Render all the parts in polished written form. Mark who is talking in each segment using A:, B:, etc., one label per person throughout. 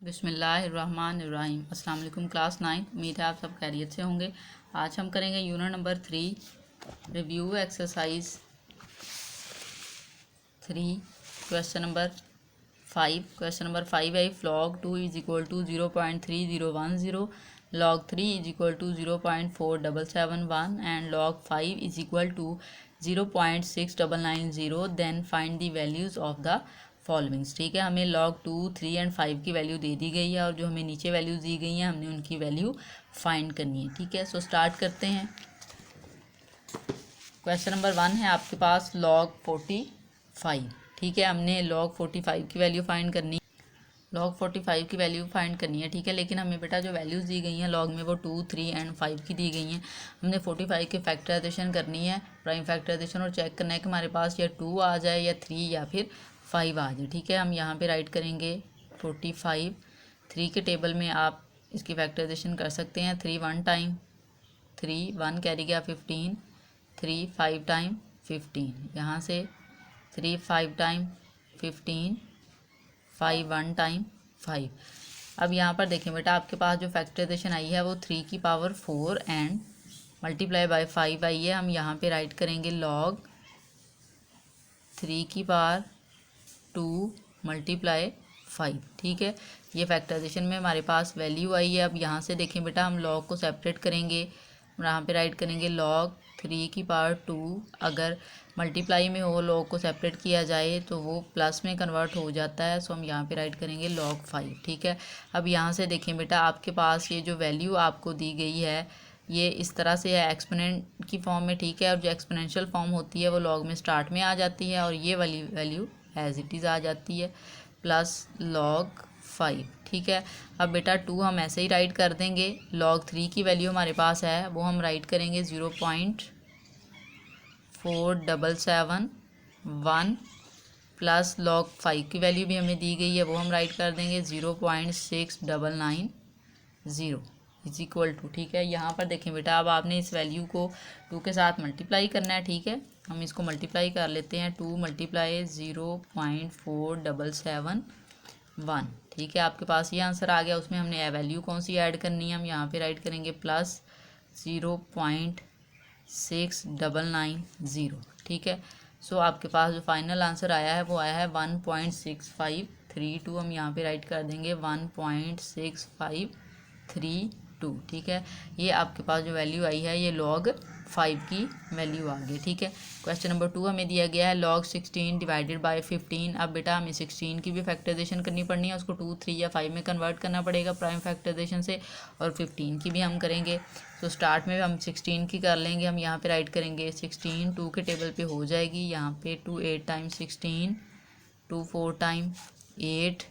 A: बिस्मिल्लाहिर्रहमानिर्रहीम। अस्सलाम वालेकुम क्लास 9। उम्मीद है आप सब खैरियत से होंगे। आज हम करेंगे unit number 3 review exercise 3 question number 5। Question number 5 है log 2 is equal to 0.3010, log 3 is equal to 0.4771 and log 5 is equal to 0.6990। Then find the values of the followings. ठीक है, हमें log 2, 3 एंड 5 की वैल्यू दे दी गई है और जो हमें नीचे वैल्यूज दी गई हैं हमने उनकी वैल्यू फाइंड करनी है। ठीक है, सो स्टार्ट करते हैं। क्वेश्चन नंबर 1 है आपके पास log 45। ठीक है, हमने log 45 की वैल्यू फाइंड करनी है। log 45 की वैल्यू फाइंड करनी है। ठीक है, लेकिन हमें बेटा जो वैल्यूज़ दी गई हैं log में वो 2, 3 एंड 5 की दी गई हैं। हमने 45 की फैक्टराइजेशन करनी है, प्राइम फैक्टराइजेशन, और चेक करना है कि हमारे पास या 2 आ जाए या 3 या फिर 5 आ जाए। ठीक है, हम यहाँ पे राइट करेंगे 45। 3 के टेबल में आप इसकी फैक्टराइजेशन कर सकते हैं। 3 1 टाइम, 3 1 कैरी गया 15, 3 5 टाइम 15, यहाँ से 3 5 टाइम 15, 5 1 टाइम 5। अब यहाँ पर देखें बेटा, आपके पास जो फैक्टराइजेशन आई है वो 3 की पावर 4 एंड मल्टीप्लाई बाय 5 आई है। हम यहाँ पे राइट करेंगे log 3 की पावर 2 मल्टीप्लाई 5। ठीक है, ये फैक्टराइजेशन में हमारे पास वैल्यू आई है। अब यहाँ से देखें बेटा, हम log को सेपरेट करेंगे, यहाँ पे राइट करेंगे log 3 की पावर 2। अगर मल्टीप्लाई में हो, log को सेपरेट किया जाए तो वो प्लस में कन्वर्ट हो जाता है। सो हम यहाँ पे राइट करेंगे log 5। ठीक है, अब यहाँ से देखें बेटा, आपके पास ये जो वैल्यू आपको दी गई है ये इस तरह से है एक्सपोनेंट की फॉर्म में। ठीक है, और जो एक्सपोनेंशियल फॉर्म होती है वो log में स्टार्ट में आ जाती है और ये वाली वैल्यू एज इट इज़ आ जाती है प्लस log 5। ठीक है, अब बेटा 2 हम ऐसे ही राइट कर देंगे। log 3 की वैल्यू हमारे पास है वो हम राइट करेंगे 0.4771 प्लस log 5 की वैल्यू भी हमें दी गई है वो हम राइट कर देंगे 0.6990 इज इक्वल टू। ठीक है, यहाँ पर देखें बेटा, अब आपने इस वैल्यू को 2 के साथ मल्टीप्लाई करना है। ठीक है, हम इसको मल्टीप्लाई कर लेते हैं। 2 मल्टीप्लाई 0.4771। ठीक है, आपके पास ये आंसर आ गया। उसमें हमने वैल्यू कौन सी ऐड करनी है, हम यहाँ पे राइट करेंगे प्लस 0.6990। ठीक है, सो आपके पास जो फाइनल आंसर आया है वो आया है 1.6532। हम यहाँ पे राइट कर देंगे 1.6532। ठीक है, ये आपके पास जो वैल्यू आई है ये log 5 की वैल्यू आ गई। ठीक है, क्वेश्चन नंबर 2 हमें दिया गया है log 16 डिवाइडेड बाय 15। अब बेटा हमें 16 की भी फैक्टराइजेशन करनी पड़नी है, उसको 2, 3 या 5 में कन्वर्ट करना पड़ेगा प्राइम फैक्टराइजेशन से, और 15 की भी हम करेंगे। तो स्टार्ट में हम 16 की कर लेंगे। हम यहाँ पे राइट करेंगे 16, 2 के टेबल पे हो जाएगी, यहाँ पे 2 8 टाइम 16, 2 4 टाइम 8,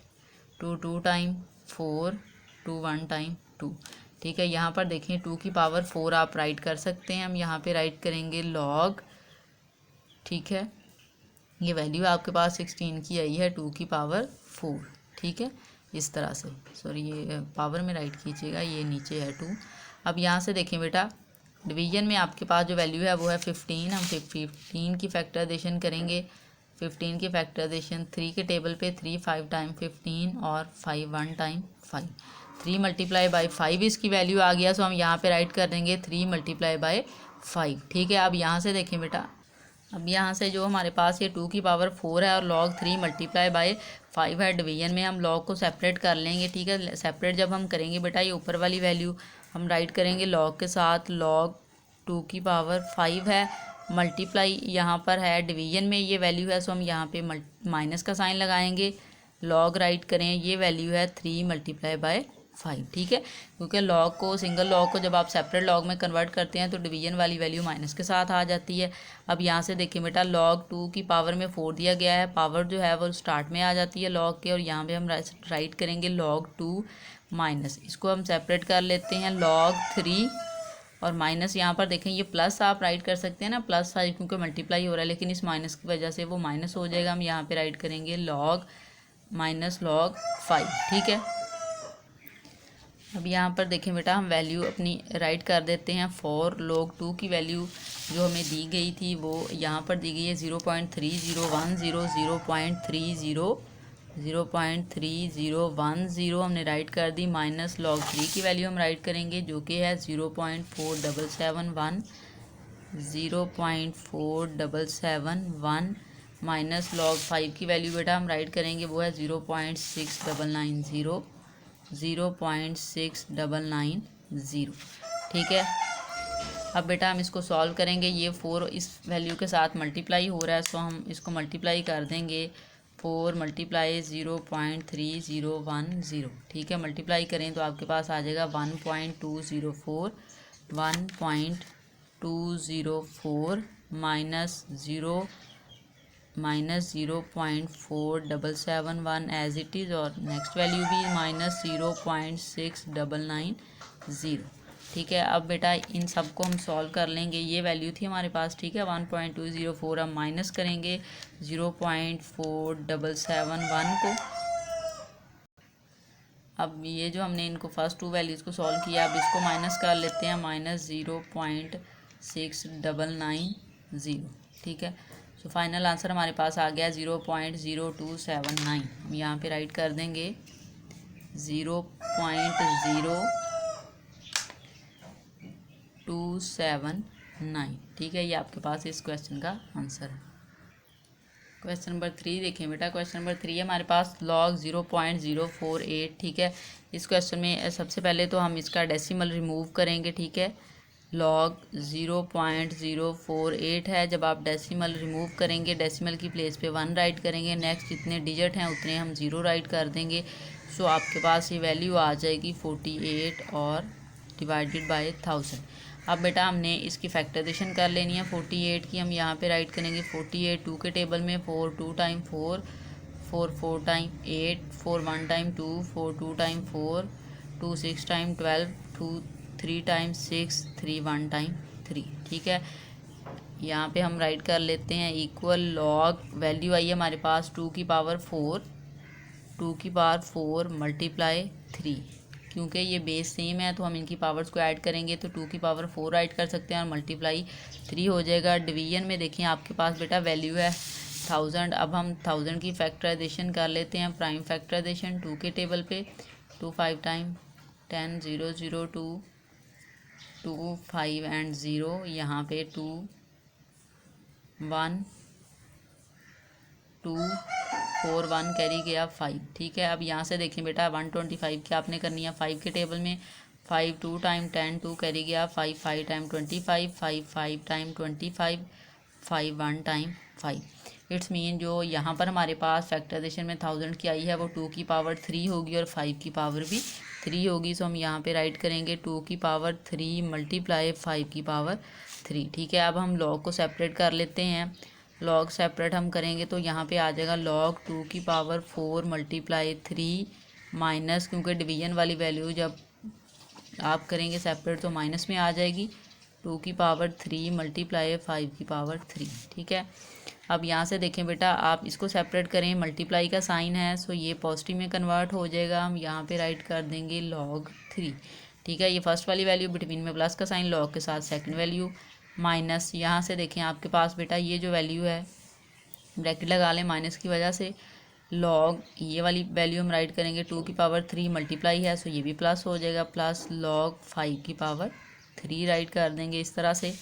A: 2 2 टाइम 4, 2 1 टाइम 2। ठीक है, यहाँ पर देखें 2 की पावर 4 आप राइट कर सकते हैं। हम यहाँ पे राइट करेंगे log। ठीक है, ये वैल्यू आपके पास 16 की आई है 2 की पावर 4। ठीक है, इस तरह से, सॉरी ये पावर में राइट कीजिएगा, ये नीचे है 2। अब यहाँ से देखें बेटा, डिवीजन में आपके पास जो वैल्यू है वो है 15। हम 15 की फैक्टराइजेशन करेंगे। 15 की फैक्टराइजेशन 3 के टेबल पे 3 5 टाइम 15 और 5 1 टाइम 5। 3 मल्टीप्लाई बाई 5 इसकी वैल्यू आ गया। सो हम यहाँ पे राइट कर देंगे 3 मल्टीप्लाई बाई 5। ठीक है, अब यहाँ से देखें बेटा, अब यहाँ से जो हमारे पास ये 2 की पावर 4 है और log 3 मल्टीप्लाई बाई 5 है, डिवीजन में हम log को सेपरेट कर लेंगे। ठीक है, सेपरेट जब हम करेंगे बेटा, ये ऊपर वाली वैल्यू हम राइट करेंगे log के साथ। log 2 की पावर 5 है, मल्टीप्लाई यहाँ पर है, डिवीजन में ये वैल्यू है, सो हम यहाँ पे माइनस का साइन लगाएंगे। log राइट करें, ये वैल्यू है 3 मल्टीप्लाई बाय 5। ठीक है, क्योंकि log को, सिंगल log को जब आप सेपरेट log में कन्वर्ट करते हैं तो डिवीजन वाली वैल्यू माइनस के साथ आ जाती है। अब यहाँ से देखिए बेटा, log 2 की पावर में 4 दिया गया है, पावर जो है वो स्टार्ट में आ जाती है log के, और यहाँ पे हम राइट करेंगे log 2 माइनस, इसको हम सेपरेट कर लेते हैं log 3 और माइनस। यहाँ पर देखें ये प्लस आप राइट कर सकते हैं ना, प्लस 5, क्योंकि मल्टीप्लाई हो रहा है, लेकिन इस माइनस की वजह से वो माइनस हो जाएगा। हम यहाँ पे राइट करेंगे log माइनस log 5। ठीक है, अब यहाँ पर देखें बेटा, हम वैल्यू अपनी राइट कर देते हैं। फॉर log 2 की वैल्यू जो हमें दी गई थी वो यहाँ पर दी गई है 0.3010, 0.3010 0.3010 हमने राइट कर दी, माइनस log 3 की वैल्यू हम राइट करेंगे जो कि है 0.4771, 0.4771 माइनस log 5 की वैल्यू बेटा हम राइट करेंगे वो है 0.6990, 0.6990। ठीक है, अब बेटा हम इसको सॉल्व करेंगे। ये 4 इस वैल्यू के साथ मल्टीप्लाई हो रहा है, सो हम इसको मल्टीप्लाई कर देंगे। 4 मल्टीप्लाई 0.3010। ठीक है, मल्टीप्लाई करें तो आपके पास आ जाएगा 1.204, 1.204 माइनस 0.4771 एज इट इज़, और नेक्स्ट वैल्यू भी माइनस 0.6990। ठीक है, अब बेटा इन सबको हम सॉल्व कर लेंगे। ये वैल्यू थी हमारे पास, ठीक है, 1.204 हम माइनस करेंगे 0.4771 को। अब ये जो हमने इनको फर्स्ट टू वैल्यूज़ को सॉल्व किया, अब इसको माइनस कर लेते हैं, माइनस 0.6990। ठीक है, तो फाइनल आंसर हमारे पास आ गया 0.0279। हम यहाँ पे राइट कर देंगे 0.0279। ठीक है, ये आपके पास इस क्वेश्चन का आंसर है। क्वेश्चन नंबर 3 देखें बेटा। क्वेश्चन नंबर 3 है हमारे पास log 0.048। ठीक है, इस क्वेश्चन में सबसे पहले तो हम इसका डेसिमल रिमूव करेंगे। ठीक है, log 0.048 है, जब आप डेसिमल रिमूव करेंगे डेसिमल की प्लेस पे 1 राइट करेंगे, नेक्स्ट जितने डिजिट हैं उतने हम 0 राइट कर देंगे। सो आपके पास ये वैल्यू आ जाएगी 48 और डिवाइडेड बाय 1000। अब बेटा हमने इसकी फैक्टराइजेशन कर लेनी है 48 की। हम यहाँ पे राइट करेंगे 48 2 के टेबल में, 4 2 time 4, 4 4 time 8, 4 1 time 2, 4 2 time 4, 2 6 time 12, 2 3 time 6, 3 1 time 3। ठीक है, यहाँ पे हम राइट कर लेते हैं इक्वल लॉग, वैल्यू आई है हमारे पास 2 की पावर 4, 2 की पावर 4 मल्टीप्लाई 3। क्योंकि ये बेस सेम है तो हम इनकी पावर्स को ऐड करेंगे तो 2 की पावर 4 राइट कर सकते हैं और मल्टीप्लाई 3 हो जाएगा। डिवीजन में देखिए आपके पास बेटा वैल्यू है 1000। अब हम 1000 की फैक्टराइजेशन कर लेते हैं, प्राइम फैक्टराइजेशन 2 के टेबल पे, 2 5 टाइम 10 0 0 2 2 5 एंड 0, यहाँ पे 2 1 2 4 1 कैरी गया 5। ठीक है, अब यहाँ से देखें बेटा 125 की आपने करनी है 5 के टेबल में, 5 2 टाइम 10 2 कैरी गया 5, 5 time 25, 5 5 time 25, 5 1 time 5। It's mean जो यहाँ पर हमारे पास फैक्टराइजेशन में 1000 की आई है वो 2 की पावर 3 होगी और 5 की पावर भी 3 होगी। सो हम यहाँ पे राइट करेंगे 2 की पावर 3 मल्टीप्लाई 5 की पावर 3। ठीक है, अब हम लॉग को सेपरेट कर लेते हैं। लॉग सेपरेट हम करेंगे तो यहाँ पे आ जाएगा log 2 की पावर 4 मल्टीप्लाई 3 माइनस, क्योंकि डिवीजन वाली वैल्यू जब आप करेंगे सेपरेट तो माइनस में आ जाएगी, 2 की पावर 3 मल्टीप्लाई 5 की पावर 3। ठीक है, अब यहाँ से देखें बेटा आप इसको सेपरेट करें, मल्टीप्लाई का साइन है सो ये पॉजिटिव में कन्वर्ट हो जाएगा। हम यहाँ पे राइट कर देंगे log 3। ठीक है, ये फर्स्ट वाली वैल्यू बिटवीन में प्लस का साइन, log के साथ सेकंड वैल्यू माइनस। यहाँ से देखें आपके पास बेटा ये जो वैल्यू है ब्रैकेट लगा लें माइनस की वजह से, log ये वाली वैल्यू हम राइट करेंगे 2 की पावर 3 मल्टीप्लाई है सो ये भी प्लस हो जाएगा, प्लस log 5 की पावर 3 राइट कर देंगे इस तरह से।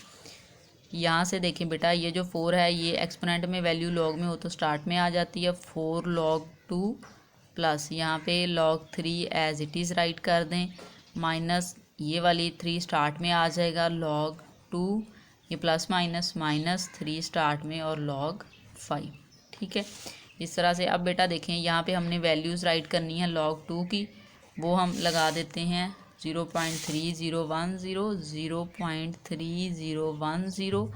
A: यहाँ से देखें बेटा ये जो 4 है ये एक्सपोनेंट में वैल्यू log में हो तो स्टार्ट में आ जाती है, 4 log 2 प्लस यहाँ पे log 3 as it is write कर दें, माइनस ये वाली 3 स्टार्ट में आ जाएगा log 2, ये प्लस माइनस माइनस 3 स्टार्ट में और log 5। ठीक है, इस तरह से। अब बेटा देखें यहाँ पे हमने वैल्यूज़ राइट करनी है log 2 की, वो हम लगा देते हैं 0.3010, 0.3010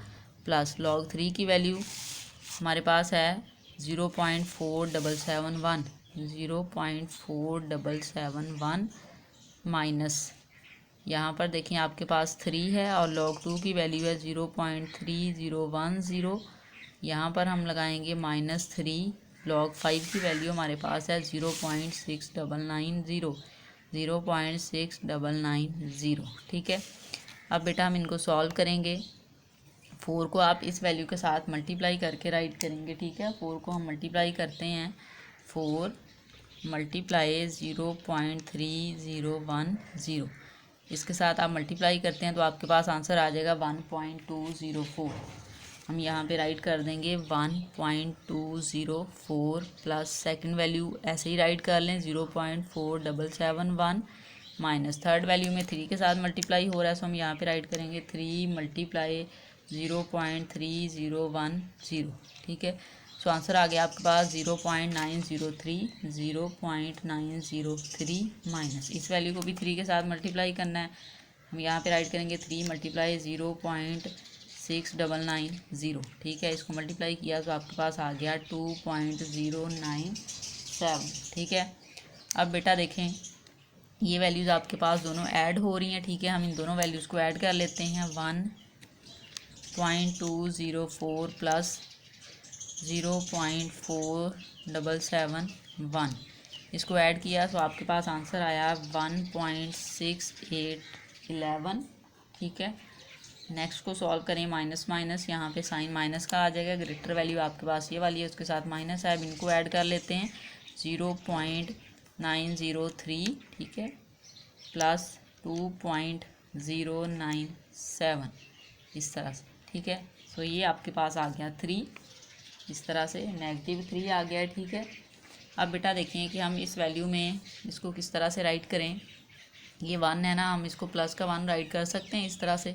A: प्लस log 3 की वैल्यू हमारे पास है 0.4771, 0.4771 माइनस यहाँ पर देखें आपके पास 3 है और log 2 की वैल्यू है 0.3010, यहाँ पर हम लगाएंगे -3, log 5 की वैल्यू हमारे पास है 0.6990, 0.6990। ठीक है, अब बेटा हम इनको सॉल्व करेंगे। 4 को आप इस वैल्यू के साथ मल्टीप्लाई करके राइट करेंगे। ठीक है, 4 को हम मल्टीप्लाई करते हैं 4 मल्टीप्लाई 0.3010, इसके साथ आप मल्टीप्लाई करते हैं तो आपके पास आंसर आ जाएगा 1.204। हम यहाँ पे राइट कर देंगे 1.204 प्लस सेकंड वैल्यू ऐसे ही राइट कर लें 0.4771 माइनस थर्ड वैल्यू में 3 के साथ मल्टीप्लाई हो रहा है, सो हम यहाँ पे राइट करेंगे 3 मल्टीप्लाई 0.3010, ठीक है। सो आंसर आ गया आपके पास 0.903 माइनस इस वैल्यू को भी 3 के साथ मल्टीप्लाई करना है। हम यहाँ पे राइट करेंगे 3 मल्टीप्लाई 0.6990, ठीक है। इसको मल्टीप्लाई किया तो आपके पास आ गया 2.097, ठीक है। अब बेटा देखें ये वैल्यूज़ आपके पास दोनों ऐड हो रही हैं, ठीक है। हम इन दोनों वैल्यूज़ को ऐड कर लेते हैं 1.204 प्लस 0.4771, इसको ऐड किया तो आपके पास आंसर आया 1.6811, ठीक है। नेक्स्ट को सॉल्व करें माइनस माइनस, यहाँ पे साइन माइनस का आ जाएगा, ग्रेटर वैल्यू आपके पास ये वाली है उसके साथ माइनस है। अब इनको ऐड कर लेते हैं 0.903, ठीक है, प्लस 2.097 इस तरह से, ठीक है। तो ये आपके पास आ गया 3, इस तरह से -3 आ गया है, ठीक है। अब बेटा देखें कि हम इस वैल्यू में इसको किस तरह से राइट करें। ये 1 है ना, हम इसको प्लस का 1 राइट कर सकते हैं इस तरह से,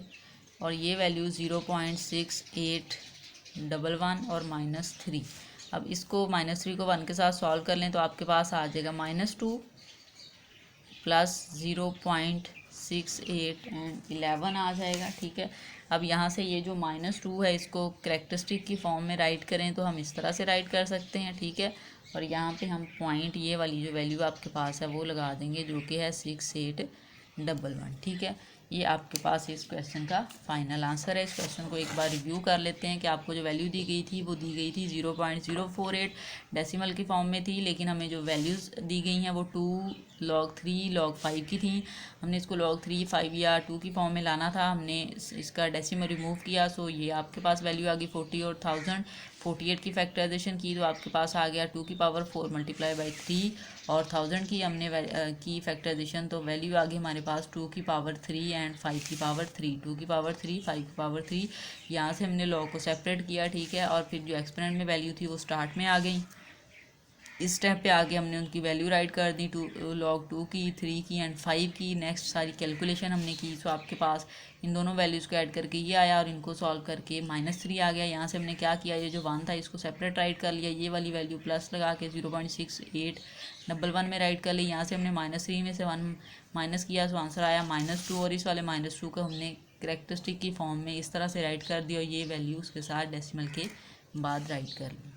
A: और ये वैल्यू 0.6811 और -3। अब इसको -3 को 1 के साथ सॉल्व कर लें तो आपके पास आ जाएगा -2 प्लस 0.6811 आ जाएगा, ठीक है। अब यहाँ से ये जो -2 है इसको कैरेक्टरिस्टिक की फॉर्म में राइट करें तो हम इस तरह से राइट कर सकते हैं, ठीक है। और यहाँ पे हम पॉइंट ये वाली जो वैल्यू आपके पास है वो लगा देंगे जो कि है 6811, ठीक है। ये आपके पास इस क्वेश्चन का फाइनल आंसर है। इस क्वेश्चन को एक बार रिव्यू कर लेते हैं कि आपको जो वैल्यू दी गई थी वो दी गई थी 0.048 डेसिमल की फॉर्म में थी, लेकिन हमें जो वैल्यूज़ दी गई हैं वो 2 log 3 log 5 की थी। हमने इसको log 3 5 या 2 की फॉर्म में लाना था, हमने इसका डेसिमल रिमूव किया, सो ये आपके पास वैल्यू आ गई 40 और 1048 की फैक्टराइजेशन की तो आपके पास आ गया 2 की पावर 4 मल्टीप्लाई बाई 3 और 1000 की हमने की फैक्टराइजेशन तो वैल्यू आ गई हमारे पास 2 की पावर 3 एंड 5 की पावर 3, 2 की पावर 3 5 की पावर 3। यहाँ से हमने लॉग को सेपरेट किया, ठीक है, और फिर जो एक्सपोनेंट में वैल्यू थी वो स्टार्ट में आ गई। इस स्टेप पे आगे हमने उनकी वैल्यू राइट कर दी, log 2 की 3 की एंड 5 की। नेक्स्ट सारी कैलकुलेशन हमने की, सो आपके पास इन दोनों वैल्यूज़ को ऐड करके ये आया और इनको सॉल्व करके -3 आ गया। यहाँ से हमने क्या किया, ये जो 1 था इसको सेपरेट राइट कर लिया, ये वाली वैल्यू प्लस लगा के 0.6811 में राइट कर ली। यहाँ से हमने -3 में से 1 माइनस किया तो आंसर आया -2 और इस वाले -2 को हमने कैरेक्टरिस्टिक की फॉर्म में इस तरह से राइट कर दिया और ये वैल्यू उसके साथ डेसिमल के बाद राइट कर ली।